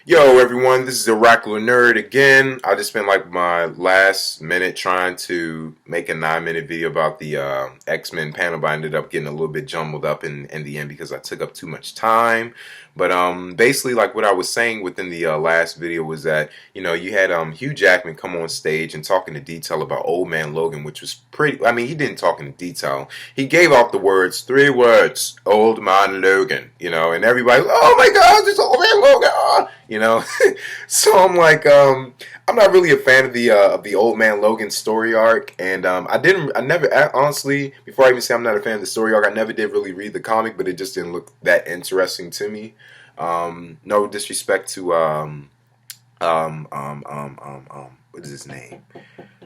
Yo, everyone, this is Oracular Nerd again. I just spent like my last minute trying to make a 9-minute video about the X-Men panel, but I ended up getting a little bit jumbled up in the end because I took up too much time. But basically, like what I was saying within the last video was that, you had Hugh Jackman come on stage and talk in detail about Old Man Logan, which was pretty. I mean, he didn't talk in detail. He gave out the words, 3 words, Old Man Logan, and everybody, oh my God, it's Old Man Logan. So I'm like, I'm not really a fan of the Old Man Logan story arc, and I never, honestly, before I even say I'm not a fan of the story arc, I never did really read the comic, but it just didn't look that interesting to me. No disrespect to what is his name?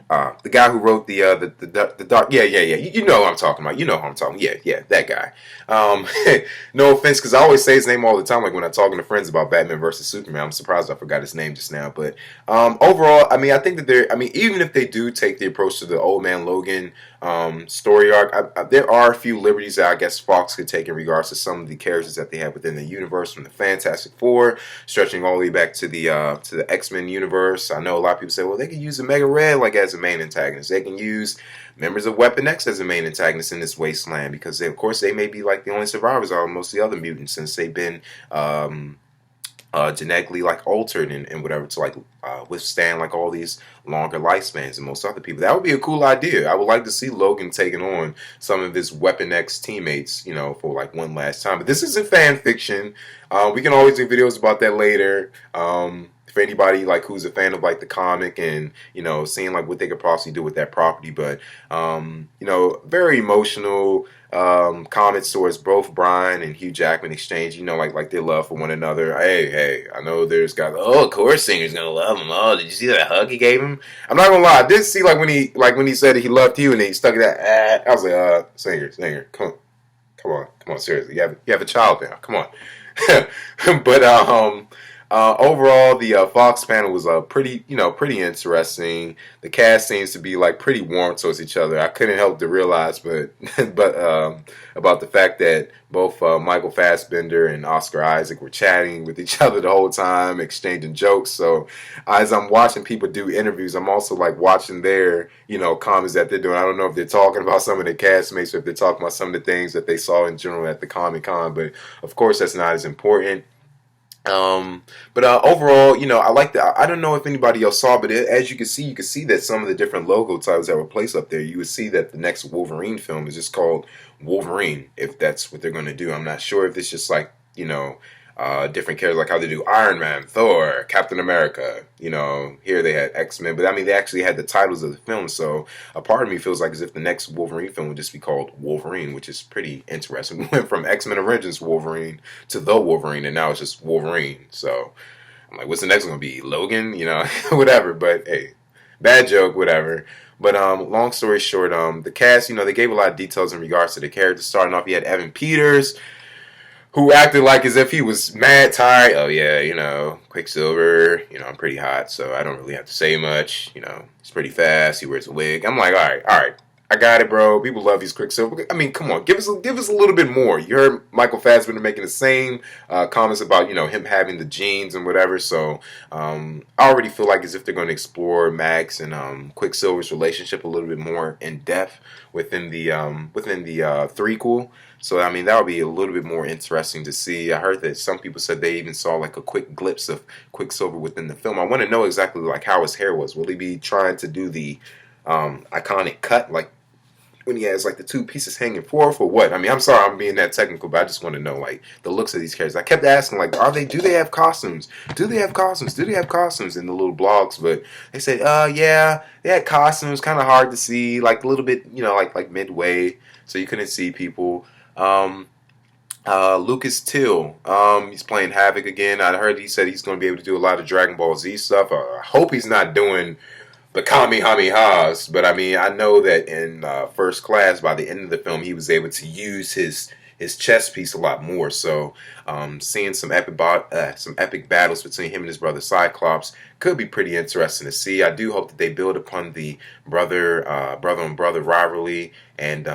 The guy who wrote the dark, yeah. You know who I'm talking about. You know who I'm talking. Yeah, that guy. No offense, because I always say his name all the time. Like when I'm talking to friends about Batman versus Superman, I'm surprised I forgot his name just now. But overall, I mean, I think that even if they do take the approach to the Old Man Logan story arc, there are a few liberties that I guess Fox could take in regards to some of the characters that they have within the universe, from the Fantastic Four, stretching all the way back to the X-Men universe. I know a lot of people say, well, they could use the Mega Red like as a main antagonist. They can use members of Weapon X as a main antagonist in this wasteland because, of course, they may be like the only survivors out of most of the other mutants since they've been genetically like altered and whatever to like withstand like all these longer lifespans than most other people. That would be a cool idea. I would like to see Logan taking on some of his Weapon X teammates, for like one last time. But this isn't fan fiction. We can always do videos about that later. For anybody like who's a fan of like the comic and seeing like what they could possibly do with that property, but very emotional comments towards both Brian and Hugh Jackman exchange, like their love for one another. Hey, I know there's guys. Oh, of course, Singer's gonna love him. Oh, did you see that hug he gave him? I'm not gonna lie, I did see like when he said that he loved you and he stuck that. I was like, Singer, come on, seriously, you have a child now, come on. But overall, the Fox panel was pretty interesting. The cast seems to be like pretty warm towards each other. I couldn't help to realize, but about the fact that both Michael Fassbender and Oscar Isaac were chatting with each other the whole time, exchanging jokes. So as I'm watching people do interviews, I'm also like watching their comments that they're doing. I don't know if they're talking about some of the castmates or if they're talking about some of the things that they saw in general at the Comic Con. But of course, that's not as important. But overall, I like that. I don't know if anybody else saw, but as you can see that some of the different logo titles that were placed up there, you would see that the next Wolverine film is just called Wolverine, if that's what they're going to do. I'm not sure if it's just like, different characters, like how they do Iron Man, Thor, Captain America. Here they had X-Men, but I mean, they actually had the titles of the film, so a part of me feels like as if the next Wolverine film would just be called Wolverine, which is pretty interesting. We went from X-Men Origins Wolverine to The Wolverine, and now it's just Wolverine. So I'm like, what's the next one going to be? Logan? Whatever, but hey, bad joke, whatever. But long story short, the cast, they gave a lot of details in regards to the characters. Starting off, you had Evan Peters, who acted like as if he was mad tired. Oh yeah, Quicksilver, I'm pretty hot, so I don't really have to say much. He's pretty fast, he wears a wig. I'm like, all right, I got it, bro. People love these Quicksilver. I mean, come on, give us a little bit more. You heard Michael Fassbender making the same comments about, him having the genes and whatever, so I already feel like as if they're going to explore Max and Quicksilver's relationship a little bit more in depth within the threequel. So, I mean, that would be a little bit more interesting to see. I heard that some people said they even saw like a quick glimpse of Quicksilver within the film. I want to know exactly like how his hair was. Will he be trying to do the iconic cut, like when he has like the two pieces hanging forth, or what? I mean, I'm sorry I'm being that technical, but I just want to know like the looks of these characters. I kept asking like, do they have costumes? Do they have costumes in the little blogs? But they said, yeah, they had costumes, kind of hard to see, like a little bit, like midway, so you couldn't see people. Lucas Till, he's playing Havoc again. I heard he said he's going to be able to do a lot of Dragon Ball Z stuff. I hope he's not doing the Kamehamehas, but I mean, I know that in First Class, by the end of the film, he was able to use his chest piece a lot more. So Seeing some epic battles between him and his brother Cyclops could be pretty interesting to see. I do hope that they build upon the brother on brother rivalry and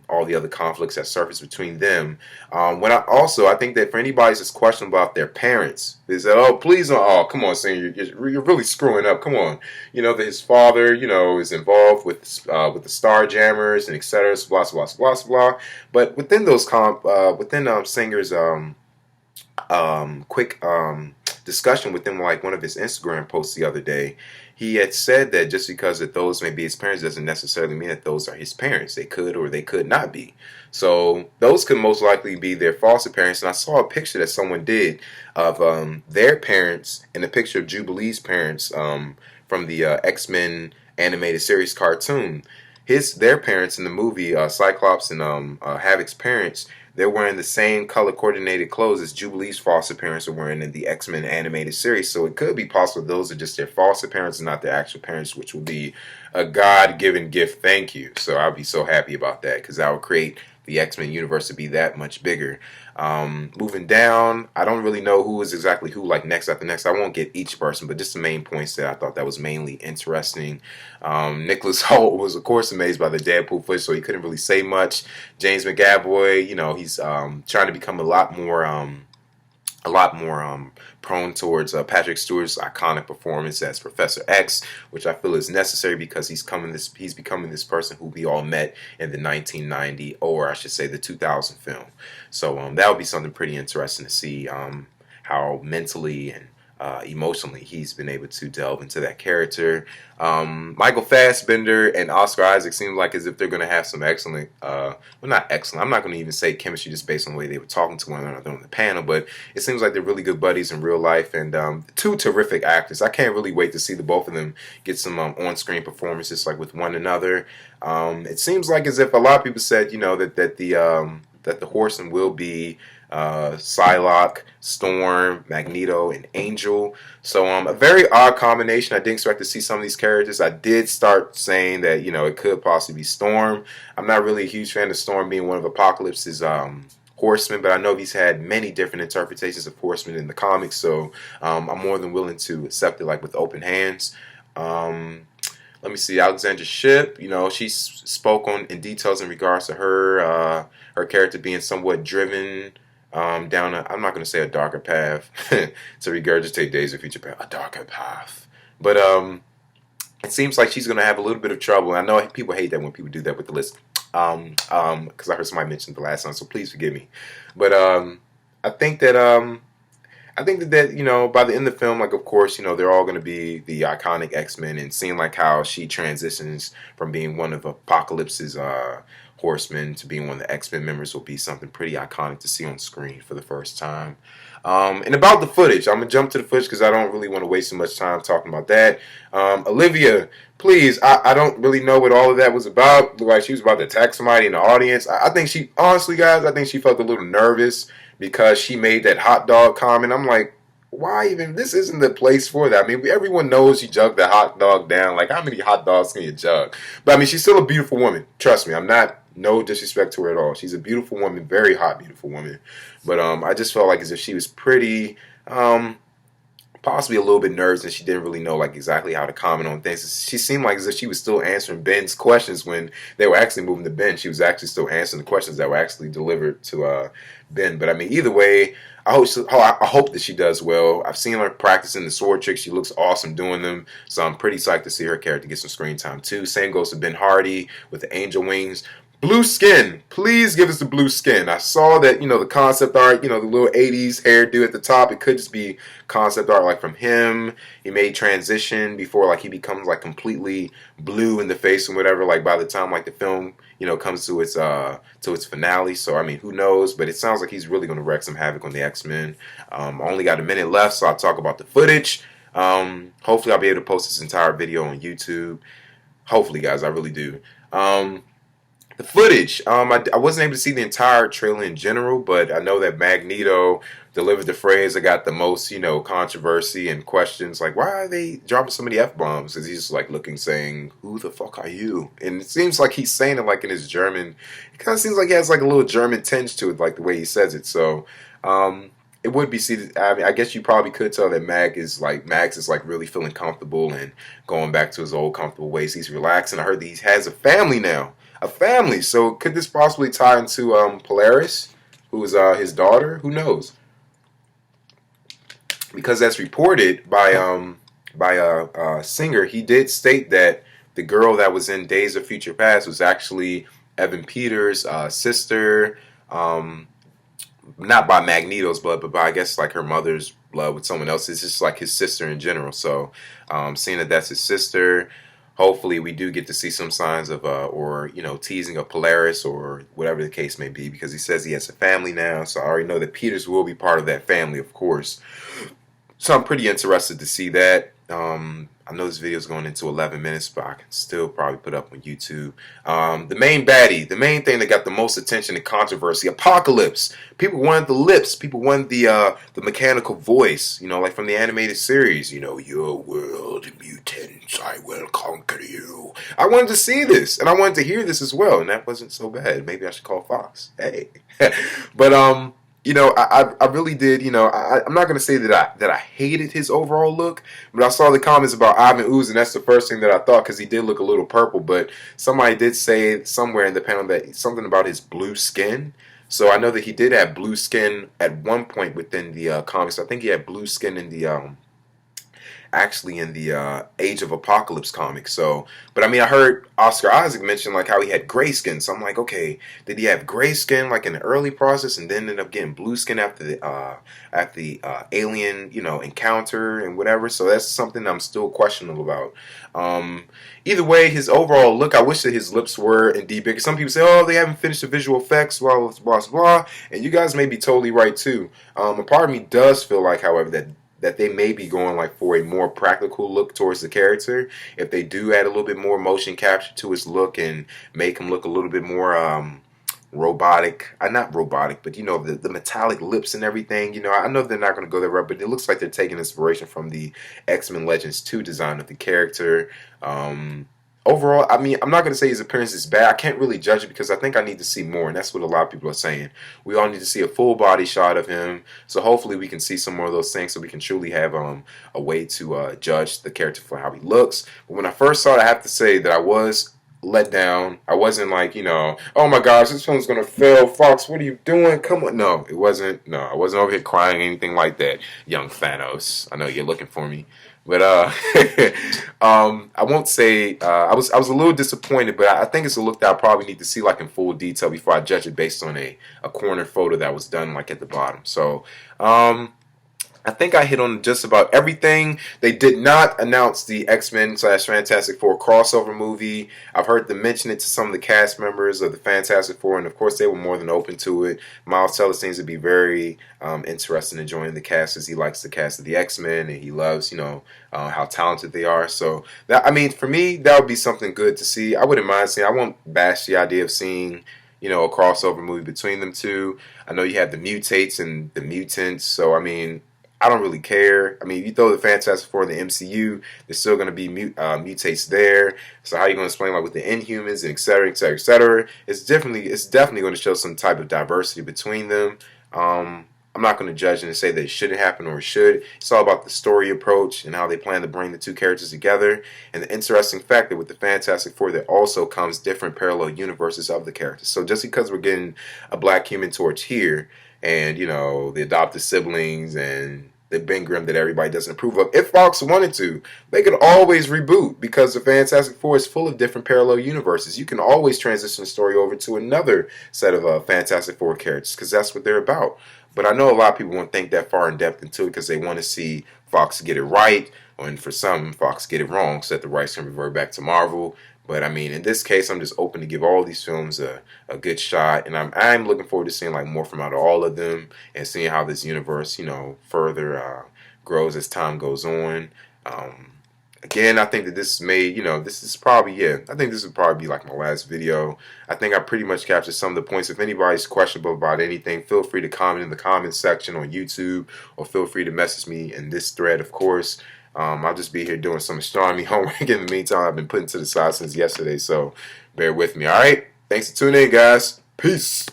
all the other conflicts that surface between them. I think that for anybody that's questioning about their parents, they said, "Oh, please don't! Oh, come on, Sam, you're really screwing up. Come on, that his father, is involved with the Starjammers and etc. Blah blah blah blah blah." But within those Singer's quick discussion within like one of his Instagram posts the other day, he had said that just because that those may be his parents doesn't necessarily mean that those are his parents. They could or they could not be. So those could most likely be their foster parents. And I saw a picture that someone did of their parents and a picture of Jubilee's parents from the X-Men animated series cartoon. Their parents in the movie, Cyclops and Havoc's parents, they're wearing the same color coordinated clothes as Jubilee's foster parents are wearing in the X-Men animated series. So it could be possible those are just their foster parents and not their actual parents, which will be a God-given gift. Thank you. So I'll be so happy about that because that will create the X-Men universe to be that much bigger. Moving down, I don't really know who is exactly who, like next after next. I won't get each person, but just the main points that I thought that was mainly interesting. Nicholas Hoult was, of course, amazed by the Deadpool footage, so he couldn't really say much. James McAvoy, he's trying to become a lot more prone towards Patrick Stewart's iconic performance as Professor X, which I feel is necessary because he's becoming this person who we all met in the 1990, or I should say the 2000 film. So that would be something pretty interesting to see how mentally and emotionally he's been able to delve into that character. Michael Fassbender and Oscar Isaac seems like as if they're going to have some excellent, well, not excellent, I'm not going to even say chemistry just based on the way they were talking to one another on the panel, but it seems like they're really good buddies in real life, and two terrific actors. I can't really wait to see the both of them get some on-screen performances like with one another. It seems like as if a lot of people said, that the Horsemen will be Psylocke, Storm, Magneto, and Angel. So a very odd combination. I didn't expect to see some of these characters. I did start saying that it could possibly be Storm. I'm not really a huge fan of Storm being one of Apocalypse's Horsemen, but I know he's had many different interpretations of Horsemen in the comics, so I'm more than willing to accept it like with open hands. Let me see, Alexandra Shipp, she spoke in details in regards to her character being somewhat driven down I'm not going to say a darker path to regurgitate Days of Future Past, a darker path. But it seems like she's going to have a little bit of trouble. And I know people hate that when people do that with the list. Because I heard somebody mention the last time, so please forgive me. But I think that by the end of the film, like, of course, they're all going to be the iconic X-Men, and seeing like how she transitions from being one of Apocalypse's Horsemen to being one of the X-Men members will be something pretty iconic to see on screen for the first time. And about the footage, I'm going to jump to the footage because I don't really want to waste too much time talking about that. Olivia, please, I don't really know what all of that was about. Looked like she was about to attack somebody in the audience. I think honestly, guys, I think she felt a little nervous because she made that hot dog comment. I'm like, why even? This isn't the place for that. I mean, everyone knows she jugged the hot dog down. Like, how many hot dogs can you jug? But I mean, she's still a beautiful woman. Trust me, I'm not. No disrespect to her at all. She's a beautiful woman, very hot, beautiful woman. But I just felt like as if she was pretty, possibly a little bit nervous, and she didn't really know like exactly how to comment on things. She seemed like as if she was still answering Ben's questions when they were actually moving to Ben. She was actually still answering the questions that were actually delivered to Ben. But I mean, either way, I hope that she does well. I've seen her practicing the sword tricks. She looks awesome doing them. So I'm pretty psyched to see her character get some screen time too. Same goes to Ben Hardy with the angel wings. Blue skin. Please give us the blue skin. I saw that, the concept art, the little 80s hairdo at the top. It could just be concept art like from him. He made transition before like he becomes like completely blue in the face and whatever, like by the time like the film, comes to its finale. So I mean, who knows? But it sounds like he's really gonna wreak some havoc on the X-Men. I only got a minute left, so I'll talk about the footage. Hopefully I'll be able to post this entire video on YouTube. Hopefully, guys, I really do. The footage, I wasn't able to see the entire trailer in general, but I know that Magneto delivered the phrase that got the most, controversy and questions. Like, why are they dropping so many F-bombs? Because he's just like looking, saying, "Who the fuck are you?" And it seems like he's saying it like in his German. It kind of seems like he has like a little German tinge to it, like the way he says it. So, it would be see. I mean, I guess you probably could tell that Max is like really feeling comfortable and going back to his old comfortable ways. He's relaxing. I heard that he has a family now, a family. So could this possibly tie into Polaris, who is his daughter? Who knows? Because that's reported by a singer. He did state that the girl that was in Days of Future Past was actually Evan Peters' sister. Um, Not by Magneto's blood, but by I guess like her mother's blood with someone else. It's just like his sister in general. So, seeing that that's his sister, hopefully we do get to see some signs of, or teasing of Polaris or whatever the case may be, because he says he has a family now. So I already know that Peters will be part of that family, of course. So I'm pretty interested to see that. I know this video is going into 11 minutes, but I can still probably put up on YouTube. The main baddie, the main thing that got the most attention and controversy, Apocalypse. People wanted the lips. People wanted the mechanical voice, like from the animated series. Your world, mutants, I will conquer you. I wanted to see this, and I wanted to hear this as well, and that wasn't so bad. Maybe I should call Fox. Hey. But, I really did. I'm not gonna say that I hated his overall look, but I saw the comments about Ivan Ooze, and that's the first thing that I thought, because he did look a little purple. But somebody did say somewhere in the panel that something about his blue skin. So I know that he did have blue skin at one point within the comics. I think he had blue skin in the actually in the Age of Apocalypse comic. So, but I mean, I heard Oscar Isaac mention like how he had gray skin. So I'm like, okay, did he have gray skin like in the early process, and then ended up getting blue skin after the alien, encounter and whatever? So that's something I'm still questionable about. Either way, his overall look, I wish that his lips were indeed bigger. Some people say, oh, they haven't finished the visual effects, blah, blah, blah, blah. And you guys may be totally right too. A part of me does feel like, however, that they may be going like for a more practical look towards the character. If they do add a little bit more motion capture to his look and make him look a little bit more robotic, not robotic, but the metallic lips and everything. I know they're not going to go that route, but it looks like they're taking inspiration from the X-Men Legends 2 design of the character. Overall, I mean, I'm not going to say his appearance is bad. I can't really judge it because I think I need to see more, and that's what a lot of people are saying. We all need to see a full body shot of him, so hopefully we can see some more of those things so we can truly have a way to judge the character for how he looks. But when I first saw it, I have to say that I was let down. I wasn't like, oh my gosh, this film's going to fail. Fox, what are you doing? Come on. No, it wasn't. No, I wasn't over here crying or anything like that. Young Thanos, I know you're looking for me. But I won't say I was a little disappointed, but I think it's a look that I probably need to see like in full detail before I judge it based on a corner photo that was done like at the bottom. So I think I hit on just about everything. They did not announce the X-Men/Fantastic Four crossover movie. I've heard them mention it to some of the cast members of the Fantastic Four, and of course they were more than open to it. Miles Teller seems to be very interested in joining the cast, as he likes the cast of the X-Men, and he loves, how talented they are. So, for me, that would be something good to see. I wouldn't mind seeing. I won't bash the idea of seeing a crossover movie between them two. I know you have the mutates and the mutants, so I don't really care. If you throw the Fantastic Four in the MCU, there's still going to be mutates there. So how are you going to explain like with the Inhumans and et cetera, et cetera, et cetera? It's definitely going to show some type of diversity between them. I'm not going to judge and say that it shouldn't happen or it should. It's all about the story approach and how they plan to bring the two characters together. And the interesting fact that with the Fantastic Four, there also comes different parallel universes of the characters. So just because we're getting a Black Human Torch here, and the adopted siblings and the Ben Grimm that everybody doesn't approve of, if Fox wanted to, they could always reboot, because the Fantastic Four is full of different parallel universes. You can always transition the story over to another set of Fantastic Four characters, because that's what they're about. But I know a lot of people won't think that far in depth into it because they want to see Fox get it right, and for some, Fox get it wrong so that the rights can revert back to Marvel. But in this case, I'm just open to give all these films a good shot, and I'm looking forward to seeing like more from out of all of them and seeing how this universe, further grows as time goes on. Again, I think that this is probably, I think this would probably be like my last video. I think I pretty much captured some of the points. If anybody's questionable about anything, feel free to comment in the comments section on YouTube, or feel free to message me in this thread, of course. I'll just be here doing some astronomy homework in the meantime. I've been putting to the side since yesterday, so bear with me, alright? Thanks for tuning in, guys. Peace.